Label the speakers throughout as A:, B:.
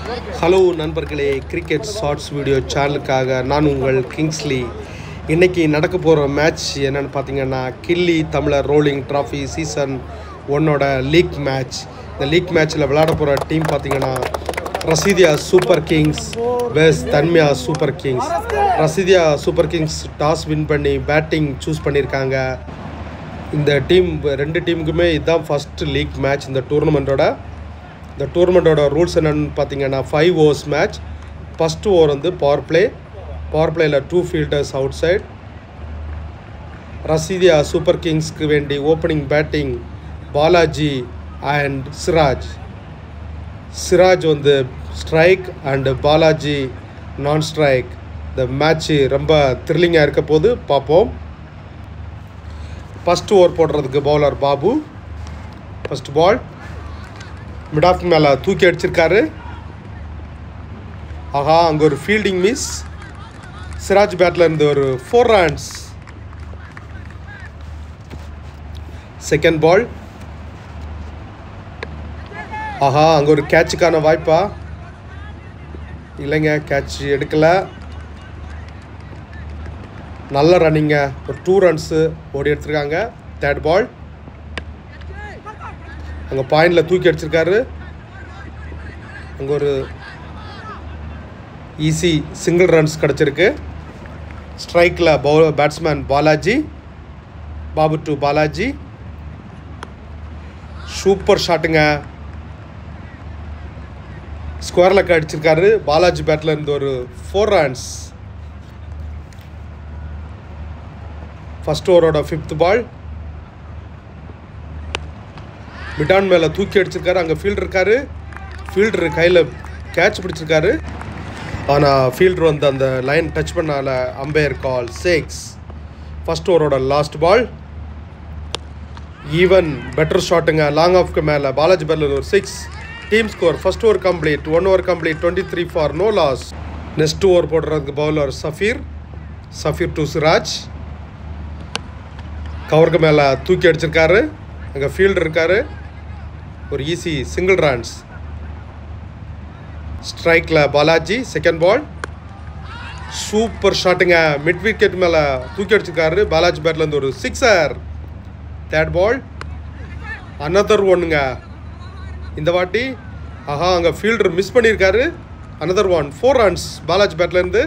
A: Hello நண்பர்களே, cricket shorts video சேனலுக்காக நான் உங்கள் கிங்ஸ்லி. இன்றைக்கி நடக்க போகிற மேட்ச் என்னென்னு பார்த்தீங்கன்னா, Gilli Tamizhar rolling trophy season 1 league match. இந்த லீக் மேட்ச்சில் விளையாட போகிற டீம் பார்த்தீங்கன்னா Rashidiya super kings versus Tanmiya super kings. Rashidiya super kings toss win பண்ணி பேட்டிங் சூஸ் பண்ணியிருக்காங்க. இந்த ரெண்டு டீமுக்குமே இதுதான் ஃபஸ்ட்டு லீக் மேட்ச் இந்த டூர்னமெண்ட்டோட. இந்த டூர்னமெண்ட்டோட ரூல்ஸ் என்னென்னு பார்த்தீங்கன்னா 5 overs மேட்ச். ஃபஸ்ட்டு ஓவர் வந்து பவர் பிளேயில் 2 fielders outside. Rashidiya super கிங்ஸ்க்கு வேண்டி opening batting Balaji and Siraj வந்து ஸ்ட்ரைக் அண்டு பாலாஜி நான் ஸ்ட்ரைக். இந்த மேட்ச்சு ரொம்ப த்ரில்லிங்காக இருக்க போது பார்ப்போம். ஃபஸ்ட்டு ஓவர் போடுறதுக்கு bowler Babu. First ball mid off மேலே தூக்கி அடிச்சிருக்காரு. ஆஹா, அங்கே ஒரு ஃபீல்டிங் மிஸ். சிராஜ் பேட்டில் இருந்து ஒரு 4 runs. Second ball. ஆஹா, அங்கே ஒரு கேட்சுக்கான வாய்ப்பா? இல்லைங்க, கேட்ச் எடுக்கலை. நல்ல ரன்னிங்க, ஒரு 2 runs ஓடி எடுத்துருக்காங்க. Third ball. அங்கே பாயிண்டில் தூக்கி அடிச்சிருக்காரு. அங்கே ஒரு ஈஸி சிங்கிள் ரன்ஸ் கிடச்சிருக்கு. ஸ்ட்ரைக்கில் batsman Babu to Balaji. Super ஷாட்டுங்க, ஸ்கொயர் லெக் அடிச்சிருக்காரு. பாலாஜி பேட்டில் இருந்து ஒரு 4 runs. ஃபஸ்ட் ஓவரோட 5th பால். மிடான் மேலே தூக்கி அடிச்சிருக்காரு. அங்கே ஃபீல்டர் கையில் கேட்ச் பிடிச்சிருக்காரு. ஆனால் ஃபீல்டர் வந்து அந்த லைன் டச் பண்ணால அம்பையர் கால் 6. ஃபஸ்ட் ஓவரோட லாஸ்ட் பால். ஈவன் பெட்டர் ஷாட்டுங்க, லாங் ஆஃப்க்கு மேலே பாலாஜி பேட்டில் ஒரு 6. Team score first over complete, 1 over complete, 23 for no loss. Next over போடுறதுக்கு பவுலர் சஃபீர் டு சிராஜ். கவருக்கு மேலே தூக்கி அடிச்சிருக்காரு. அங்கே ஃபீல்டர் இருக்காரு. ஒரு ஈஸி சிங்கிள் ரன்ஸ். ஸ்ட்ரைக்கில் பாலாஜி. Second ball. சூப்பர் ஷாட்டுங்க, மிட் விக்கெட் மேலே தூக்கி அடிச்சிருக்காரு. பாலாஜி பேட்லேருந்து ஒரு 6. தேர்ட் பால். அனதர் ஒன்னுங்க இந்த வாட்டி. ஆஹா, அங்கே ஃபீல்டர் மிஸ் பண்ணியிருக்காரு. அனதர் 1, 4 runs பாலாஜி பேட்லேருந்து.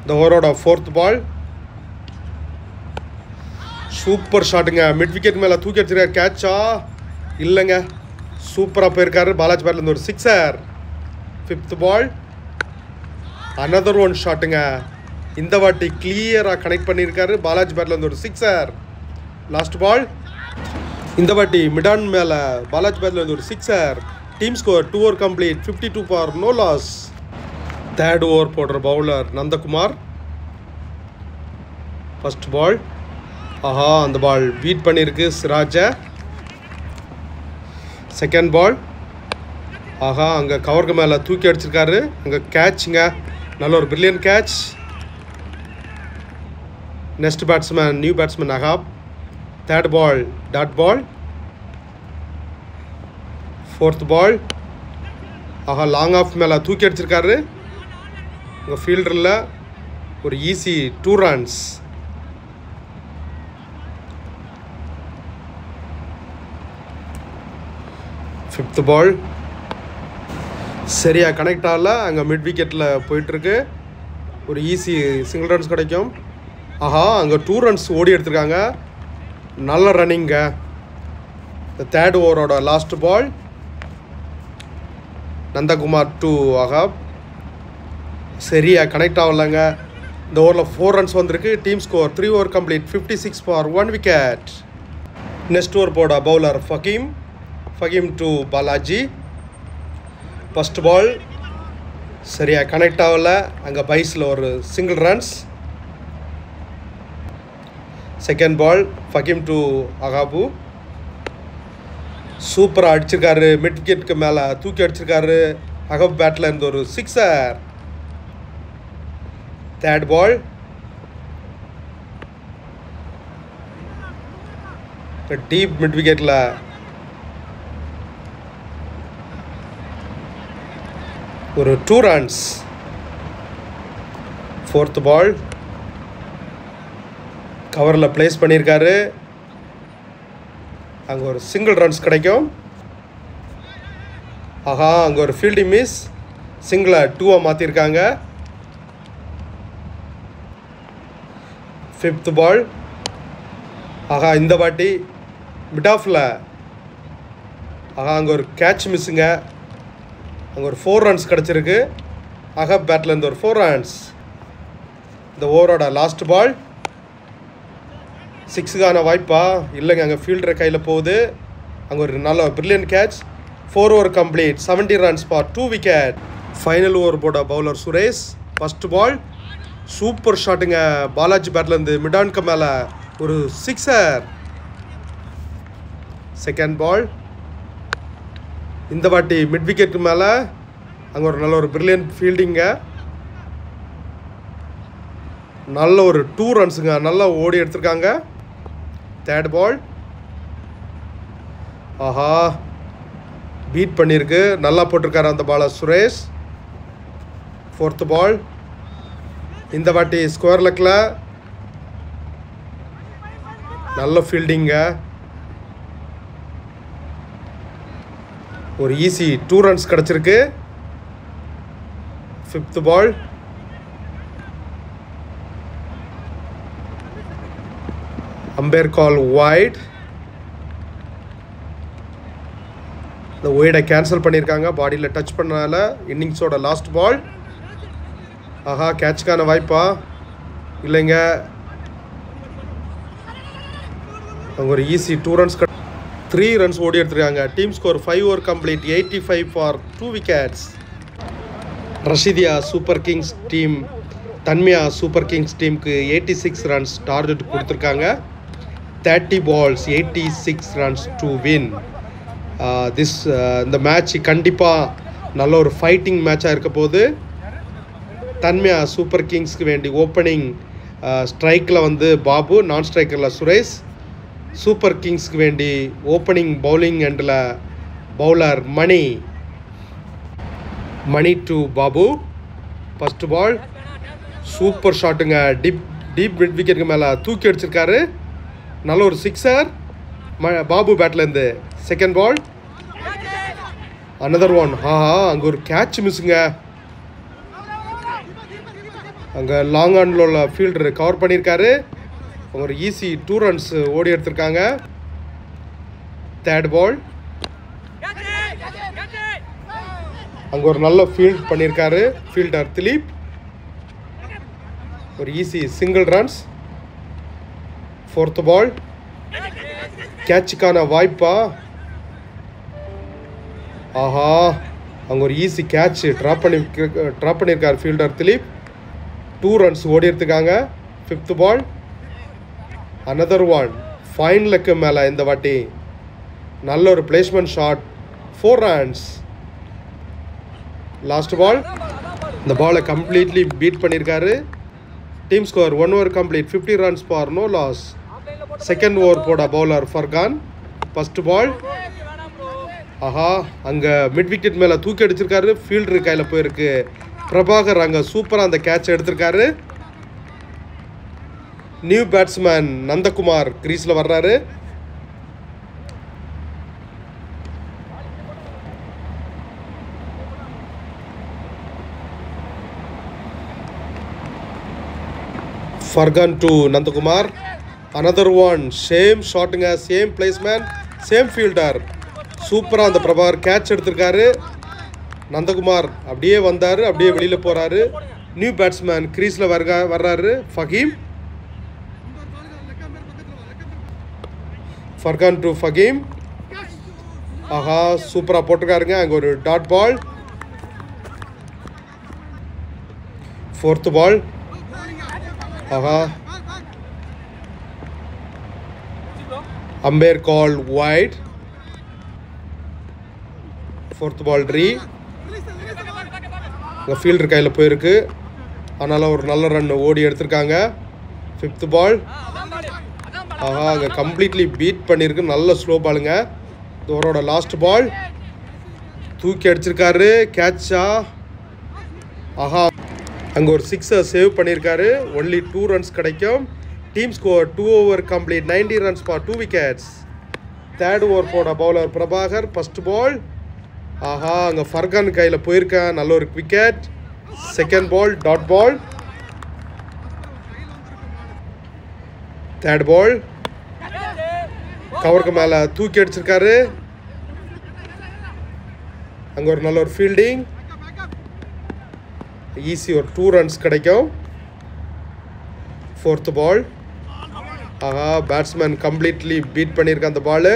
A: இந்த ஓவரோட 4th பால். சூப்பர் ஷாட்டுங்க, மிட் விக்கெட் மேலே தூக்கி அடிச்சிருக்காரு. கேட்சா? இல்லைங்க, சூப்பராக போயிருக்காரு. பாலாஜி பேட்லேருந்து ஒரு 6. 5th ball. அனதர் 1 ஷாட்டுங்க, இந்த வாட்டி கிளியராக கனெக்ட் பண்ணியிருக்காரு. பாலாஜி பேட்லேருந்து ஒரு 6. Last ball. இந்த வாட்டி மிடான் மேலே பாலாஜி பேட்லேருந்து ஒரு 6. Team score 2 over complete, 52 for no loss. Third over போடுற பவுலர் நந்தகுமார். First ball. ஆஹா, அந்த பால் பீட் பண்ணியிருக்கு சிராஜை. Second ball. ஆஹா, அங்கே கவருக்கு மேலே தூக்கி அடிச்சிருக்காரு. அங்கே கேட்சுங்க, நல்ல ஒரு brilliant catch. Next new batsman Akab. Third ball dot ball. 4th ball. ஆஹா, லாங் ஆஃப் மேலே தூக்கி அடிச்சிருக்காரு. உங்கள் ஃபீல்டரில் ஒரு ஈஸி 2 runs. 5th பால். சரியாக கனெக்ட் ஆகல. அங்கே மிட் விக்கெட்டில் போயிட்டுருக்கு. ஒரு ஈஸி சிங்கிள் ரன்ஸ் கிடைக்கும். ஆஹா, அங்கே 2 runs ஓடி எடுத்துருக்காங்க. நல்ல ரன்னிங்க. இந்த தேர்ட் ஓவரோட last ball. Nandakumar to Akab. சரியாக கனெக்ட் ஆகலைங்க. இந்த ஓவரில் 4 runs வந்திருக்கு. Team score 3 over complete, 56 for 1 wicket. Next over போட bowler Faheem to Balaji. First ball. சரியாக கனெக்ட் ஆகலை. அங்கே பைஸில் ஒரு single runs. Second ball. Faheem to Akab. சூப்பராக அடிச்சிருக்காரு. மிட் விக்கெட்டுக்கு மேலே தூக்கி அடிச்சிருக்காரு. அகப் பேட்டில் இருந்து ஒரு 6. Third ball. டீப் மிட் விக்கெட்டில் ஒரு 2 runs. 4th ball கவரில் பிளேஸ் பண்ணியிருக்காரு. அங்கே ஒரு சிங்கிள் ரன்ஸ் கிடைக்கும். ஆஹா, அங்கே ஒரு ஃபீல்டிங் மிஸ். சிங்கிளை 2-ஆ மாற்றிருக்காங்க. 5th ball. ஆஹா, இந்த வாட்டி மிட் ஆஃபில் ஆஹா அங்கே ஒரு கேட்ச் மிஸ்ஸுங்க. அங்கே ஒரு 4 runs கிடச்சிருக்கு. ஆஹா, பேட்லேருந்து ஒரு 4 runs. இந்த ஓவரோட லாஸ்ட் பால் 6க்கான வாய்ப்பா இல்லைங்க. அங்கே ஃபீல்டர் கையில் போகுது. அங்கே ஒரு நல்ல brilliant catch. 4 over complete, 70 runs for 2 wicket. Final over போட bowler Suresh. First ball super ஷாட்டுங்க. பாலாஜி பேட்லேருந்து மிடானுக்கு மேலே ஒரு 6er. செகண்ட் பால் இந்த வாட்டி மிட் விக்கெட்டுக்கு மேலே அங்கே ஒரு நல்ல ஒரு பிரில்லியன்ட் ஃபீல்டிங்க. நல்ல ஒரு 2 runsங்க. நல்லா ஓடி எடுத்திருக்காங்க. தேர்ட் பால் ஆஹா பீட் பண்ணியிருக்கு. நல்லா போட்டிருக்காரு அந்த பாலை சுரேஷ். 4th பால் இந்த வாட்டி ஸ்கொயர் லெக்கில் நல்ல ஃபீல்டிங்க. ஒரு ஈஸி 2 runs கிடச்சிருக்கு. 5th பால் அம்பையர் கால் வைட். இந்த ஒய்டை கேன்சல் பண்ணியிருக்காங்க. பாடியில் டச் பண்ணனால. இன்னிங்ஸோட லாஸ்ட் பால் ஆஹா, கேட்சுக்கான வாய்ப்பா இல்லைங்க. அவங்க ஒரு ஈஸி 2 runs 3 runs ஓடி எடுத்துருக்காங்க. Team score 5 over complete, 85 for 2 wickets. Rashidiya super kings team Tanmiya super kings டீமுக்கு 86 runs டார்கெட் கொடுத்துருக்காங்க. 30 balls, 86 runs to win. இந்த மேட்ச் கண்டிப்பாக நல்ல ஒரு ஃபைட்டிங் மேட்சாக இருக்க போது. தன்மியா சூப்பர் கிங்ஸ்க்கு வேண்டி ஓப்பனிங் ஸ்ட்ரைக்கில் வந்து பாபு, நான் ஸ்ட்ரைக்கரில் சுரேஷ். சூப்பர் கிங்ஸ்க்கு வேண்டி ஓப்பனிங் பவுலிங் எண்டில் bowler Mani to Babu. First ball super ஷாட்டுங்க. டீப் மிட் விக்கெட்டுக்கு மேலே தூக்கி அடிச்சிருக்காரு. நல்ல ஒரு 6er பாபு பேட்லேருந்து. Second ball another one. அங்கே ஒரு கேட்ச் மிஸ்ஸுங்க. அங்கே லாங் ஆனில் உள்ள ஃபீல்டர் கவர் பண்ணியிருக்காரு. ஒரு ஈஸி 2 runs ஓடி எடுத்திருக்காங்க. தேர்ட் பால் அங்கே ஒரு நல்ல ஃபீல்ட் பண்ணியிருக்காரு ஃபீல்டர் திலீப். ஒரு easy single runs. 4th ball கேட்சுக்கான வாய்ப்பா ஆஹா அங்கே ஒரு ஈஸி கேட்ச் ட்ராப் பண்ணியிருக்காரு ஃபீல்டர் திலீப். 2 runs ஓடி எடுத்துக்காங்க. 5th ball another one fine leg மேலே இந்த வாட்டி நல்ல ஒரு placement shot. 4 runs. Last ball இந்த பாலை கம்ப்ளீட்லி பீட் பண்ணியிருக்காரு. Team score 1 over complete, 50 runs for no loss. Second over போட பவுலர் ஃபர்கான். ஃபர்ஸ்ட் பால் ஆஹா அங்கே மிட் விக்கெட் மேலே தூக்கி அடிச்சிருக்காரு. ஃபீல்டரு கையில் போயிருக்கு. பிரபாகர் அங்கே சூப்பராக அந்த கேட்ச் எடுத்திருக்காரு. நியூ பேட்ஸ்மேன் நந்தகுமார் கிரீஸில் வர்றாரு. Farhan to Nandakumar. Another one same ஷாட்டுங்க. Same placement, same fielder. சூப்பராக அந்த பிரபாகர் கேட்ச் எடுத்திருக்காரு. நந்தகுமார் அப்படியே வந்தார், அப்படியே வெளியில் போகிறாரு. நியூ பேட்ஸ்மேன் கிரீஸில் வர்றாரு ஃபஹீம். ஃபர்கான் டு ஃபஹீம். ஆஹா சூப்பராக போட்டிருக்காருங்க. அங்கே ஒரு டாட் பால். 4th பால் ஆஹா அம்பையர் கால் வைட். 4th பால் ட்ரீ. ஃபீல்டர் கையில் போயிருக்கு. அதனால் ஒரு நல்ல ரன் ஓடி எடுத்திருக்காங்க. 5th பால் ஆஹா அங்கே கம்ப்ளீட்லி பீட் பண்ணியிருக்கு. நல்ல ஸ்லோ பாலுங்க. ஓவரோட லாஸ்ட் பால் தூக்கி அடிச்சிருக்காரு. கேட்சா ஆஹா, அங்கே ஒரு 6 சேவ் பண்ணியிருக்காரு. ஒன்லி 2 ரன்ஸ் கிடைக்கும். Team score 2 over complete 90 runs for 2 wickets. Third over போட பவுலர் பிரபாகர். First ball. ஆஹா, அங்கே ஃபர்கான் கையில் போயிருக்கேன். நல்ல ஒரு wicket. Second ball dot ball. Third ball கவருக்கு மேலே தூக்கி அடிச்சிருக்காரு. அங்கே ஒரு நல்ல ஒரு ஃபீல்டிங். ஈஸி ஒரு 2 ரன்ஸ் கிடைக்கும். Fourth ball. ஆஹா, பேட்ஸ்மேன் கம்ப்ளீட்லி பீட் பண்ணியிருக்க அந்த பால்.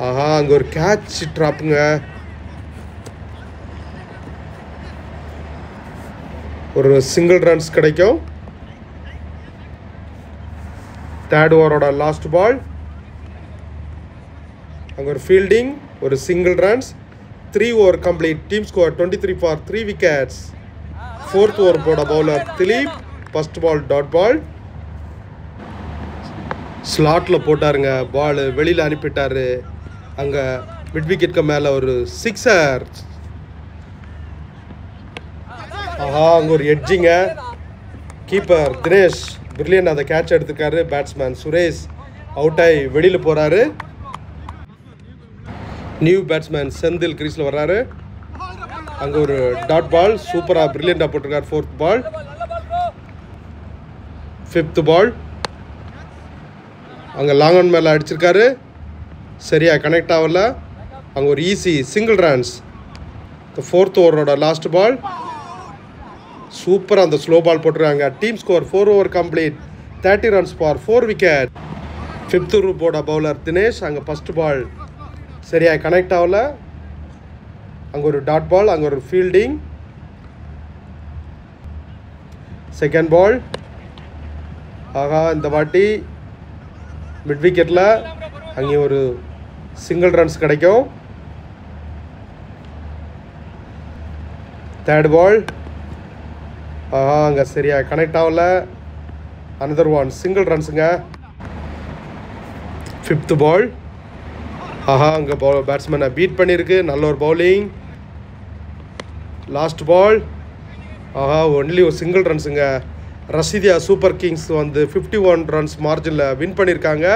A: ஆஹா, அங்கே ஒரு கேட்ச் ட்ராப்புங்க. ஒரு சிங்கிள் ரன்ஸ் கிடைக்கும். தேர்ட் ஓவரோட லாஸ்ட் பால். அங்கே ஒரு ஃபீல்டிங், ஒரு single runs. 3 over complete. Team score 23 for 3 wickets. Fourth over போட bowler Dilip. First ball dot ball. ஸ்லாட்டில் போட்டாருங்க. பால் வெளியில் அனுப்பிட்டாரு. அங்கே மிட் விக்கெட்க்கு மேலே ஒரு 6. ஆஹா, அங்கே ஒரு எட்ஜிங்க. கீப்பர் தினேஷ் பிரில்லியன் அதை கேட்ச் எடுத்துருக்காரு. பேட்ஸ்மேன் சுரேஷ் அவுட் ஆகி வெளியில் போகிறாரு. நியூ பேட்ஸ்மேன் செந்தில் கிரீஸில் வர்றாரு. அங்கே ஒரு டாட் பால். சூப்பராக பிரில்லியண்டாக போட்டிருக்காரு. Fourth ball. Fifth ball. அங்கே லாங் ஆன் மேலே அடிச்சிருக்காரு. சரியாக கனெக்ட் ஆகல. அங்கே ஒரு ஈஸி சிங்கிள் ரன்ஸ். ஃபோர்த் ஓவரோட லாஸ்ட் பால். சூப்பராக அந்த ஸ்லோ பால் போட்டுருக்காங்க. Team score 4 over complete 30 runs for 4 wicket. Fifth போட பவுலர் தினேஷ். அங்கே ஃபர்ஸ்ட் பால் சரியாக கனெக்ட் ஆகல. அங்கே ஒரு டாட் பால். அங்கே ஒரு ஃபீல்டிங். Second ball. ஆகா, இந்த வாட்டி மிட் விக்கெட்டில் அங்கே ஒரு சிங்கிள் ரன்ஸ் கிடைக்கும். Third ball. ஆஹா, அங்கே சரியாக கனெக்ட் ஆகல. அனதர் ஒன் சிங்கிள் ரன்ஸுங்க. Fifth ball. ஆஹா, அங்கே பேட்ஸ்மேனை பீட் பண்ணியிருக்கு. நல்ல ஒரு பவுலிங். Last ball. ஆஹா, ஒன்லி ஒரு சிங்கிள் ரன்ஸுங்க. ரஷீதியா சூப்பர் கிங்ஸ் வந்து 51 ரன்ஸ் மார்ஜினில் வின் பண்ணியிருக்காங்க.